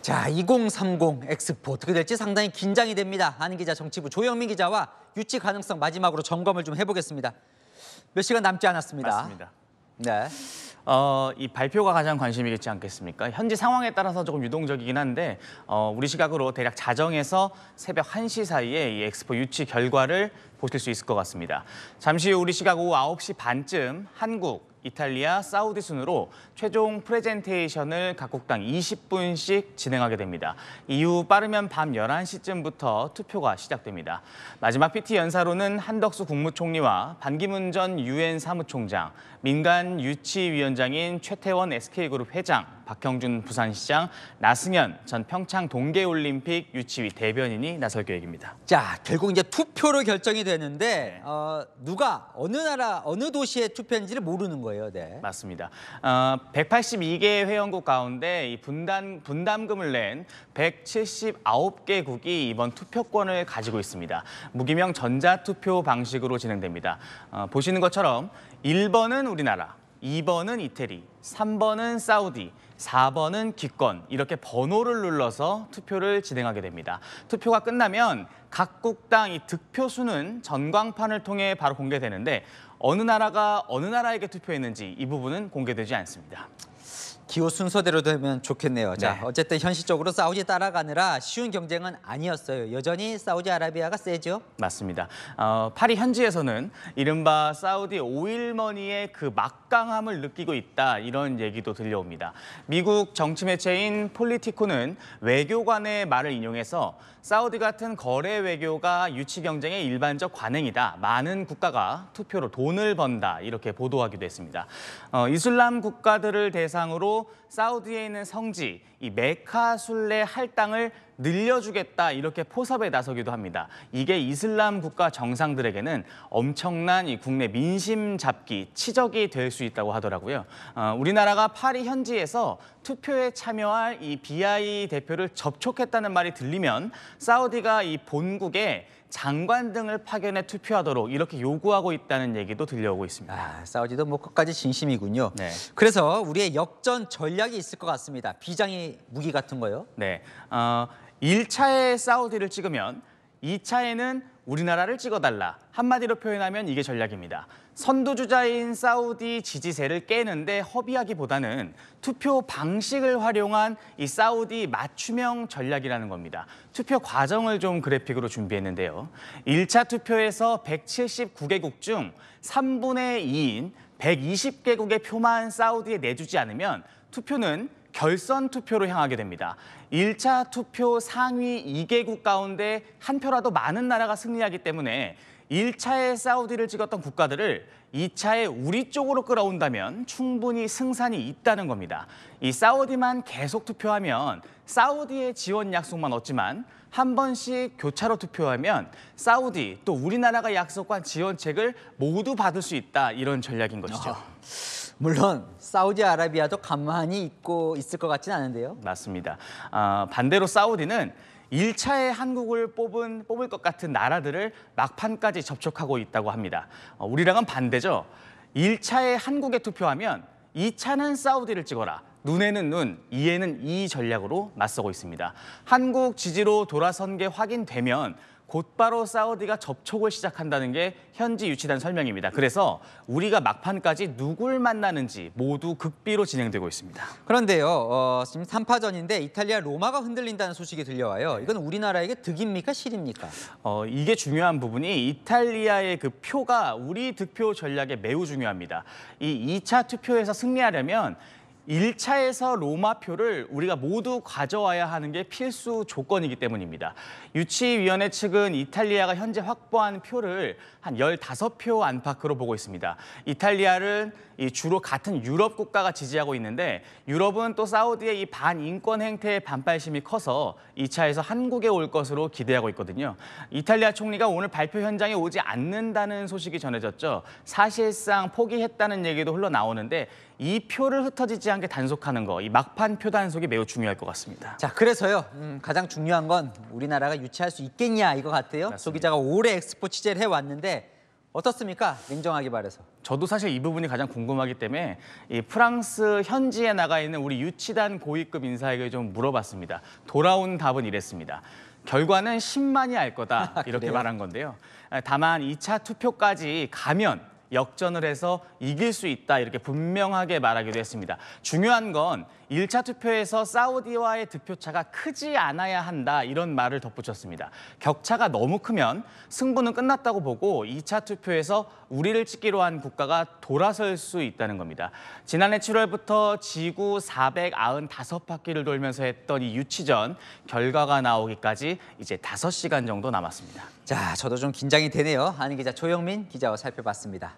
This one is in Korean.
자, 2030 엑스포 어떻게 될지 상당히 긴장이 됩니다. 한인 기자, 정치부 조영민 기자와 유치 가능성 마지막으로 점검을 좀 해보겠습니다. 몇 시간 남지 않았습니다. 맞습니다. 네. 이 발표가 가장 관심이겠지 않겠습니까? 현지 상황에 따라서 조금 유동적이긴 한데 우리 시각으로 대략 자정에서 새벽 1시 사이에 이 엑스포 유치 결과를 보실 수 있을 것 같습니다. 잠시 후 우리 시각 오후 9시 반쯤 한국, 이탈리아, 사우디 순으로 최종 프레젠테이션을 각국당 20분씩 진행하게 됩니다. 이후 빠르면 밤 11시쯤부터 투표가 시작됩니다. 마지막 PT 연사로는 한덕수 국무총리와 반기문 전 유엔 사무총장, 민간 유치위원장인 최태원 SK그룹 회장, 박형준 부산시장, 나승현 전 평창 동계올림픽 유치위 대변인이 나설 계획입니다. 자, 결국 이제 투표로 결정이 되는데 누가 어느 나라 어느 도시의 투표인지를 모르는 거예요. 네. 맞습니다. 182개 회원국 가운데 이 분담금을 낸 179개국이 이번 투표권을 가지고 있습니다. 무기명 전자투표 방식으로 진행됩니다. 보시는 것처럼 1번은 우리나라, 2번은 이태리, 3번은 사우디, 4번은 기권, 이렇게 번호를 눌러서 투표를 진행하게 됩니다. 투표가 끝나면 각국당 이 득표수는 전광판을 통해 바로 공개되는데 어느 나라가 어느 나라에게 투표했는지 이 부분은 공개되지 않습니다. 기호 순서대로 되면 좋겠네요. 자, 네. 어쨌든 현실적으로 사우디 따라가느라 쉬운 경쟁은 아니었어요. 여전히 사우디아라비아가 세죠? 맞습니다. 파리 현지에서는 이른바 사우디 오일머니의 그 막강함을 느끼고 있다, 이런 얘기도 들려옵니다. 미국 정치 매체인 폴리티코는 외교관의 말을 인용해서 사우디 같은 거래 외교가 유치 경쟁의 일반적 관행이다. 많은 국가가 투표로 돈을 번다. 이렇게 보도하기도 했습니다. 이슬람 국가들을 대상으로 사우디에 있는 성지, 이 메카 순례 할당을 늘려주겠다, 이렇게 포섭에 나서기도 합니다. 이게 이슬람 국가 정상들에게는 엄청난 이 국내 민심 잡기, 치적이 될 수 있다고 하더라고요. 우리나라가 파리 현지에서 투표에 참여할 이 BI 대표를 접촉했다는 말이 들리면 사우디가 이 본국에 장관 등을 파견해 투표하도록 이렇게 요구하고 있다는 얘기도 들려오고 있습니다. 아, 사우디도 뭐 끝까지 진심이군요. 네. 그래서 우리의 역전 전략이 있을 것 같습니다. 비장의 무기 같은 거요? 네. 1차에 사우디를 찍으면 2차에는 우리나라를 찍어달라. 한마디로 표현하면 이게 전략입니다. 선두주자인 사우디 지지세를 깨는데 허비하기보다는 투표 방식을 활용한 이 사우디 맞춤형 전략이라는 겁니다. 투표 과정을 좀 그래픽으로 준비했는데요. 1차 투표에서 179개국 중 3분의 2인 120개국의 표만 사우디에 내주지 않으면 투표는 결선 투표로 향하게 됩니다. 1차 투표 상위 2개국 가운데 한 표라도 많은 나라가 승리하기 때문에 1차에 사우디를 찍었던 국가들을 2차에 우리 쪽으로 끌어온다면 충분히 승산이 있다는 겁니다. 이 사우디만 계속 투표하면 사우디의 지원 약속만 얻지만 한 번씩 교차로 투표하면 사우디 또 우리나라가 약속한 지원책을 모두 받을 수 있다, 이런 전략인 것이죠. 물론 사우디아라비아도 가만히 있고 있을 것 같지는 않은데요. 맞습니다. 반대로 사우디는 1차에 한국을 뽑을 것 같은 나라들을 막판까지 접촉하고 있다고 합니다. 우리랑은 반대죠. 1차에 한국에 투표하면 2차는 사우디를 찍어라. 눈에는 눈, 이에는 이 전략으로 맞서고 있습니다. 한국 지지로 돌아선 게 확인되면 곧바로 사우디가 접촉을 시작한다는 게 현지 유치단 설명입니다. 그래서 우리가 막판까지 누굴 만나는지 모두 극비로 진행되고 있습니다. 그런데요, 지금 3파전인데 이탈리아 로마가 흔들린다는 소식이 들려와요. 이건 우리나라에게 득입니까, 실입니까? 이게 중요한 부분이 이탈리아의 그 표가 우리 득표 전략에 매우 중요합니다. 이 2차 투표에서 승리하려면 1차에서 로마 표를 우리가 모두 가져와야 하는 게 필수 조건이기 때문입니다. 유치위원회 측은 이탈리아가 현재 확보한 표를 한 15표 안팎으로 보고 있습니다. 이탈리아는 주로 같은 유럽 국가가 지지하고 있는데 유럽은 또 사우디의 이 반인권 행태에 반발심이 커서 2차에서 한국에 올 것으로 기대하고 있거든요. 이탈리아 총리가 오늘 발표 현장에 오지 않는다는 소식이 전해졌죠. 사실상 포기했다는 얘기도 흘러나오는데 이 표를 흩어지지 않게 단속하는 거, 이 막판 표 단속이 매우 중요할 것 같습니다. 자, 그래서요, 가장 중요한 건 우리나라가 유치할 수 있겠냐 이거 같아요. 맞습니다. 조 기자가 올해 엑스포 취재를 해왔는데 어떻습니까? 냉정하게 말해서. 저도 사실 이 부분이 가장 궁금하기 때문에 이 프랑스 현지에 나가 있는 우리 유치단 고위급 인사에게 좀 물어봤습니다. 돌아온 답은 이랬습니다. 결과는 10만이 알 거다 이렇게 그래요? 말한 건데요. 다만 2차 투표까지 가면 역전을 해서 이길 수 있다 이렇게 분명하게 말하기도 했습니다. 중요한 건 1차 투표에서 사우디와의 득표차가 크지 않아야 한다 이런 말을 덧붙였습니다. 격차가 너무 크면 승부는 끝났다고 보고 2차 투표에서 우리를 찍기로 한 국가가 돌아설 수 있다는 겁니다. 지난해 7월부터 지구 495바퀴를 돌면서 했던 이 유치전 결과가 나오기까지 이제 5시간 정도 남았습니다. 자, 저도 좀 긴장이 되네요. 한인 기자 조영민 기자와 살펴봤습니다.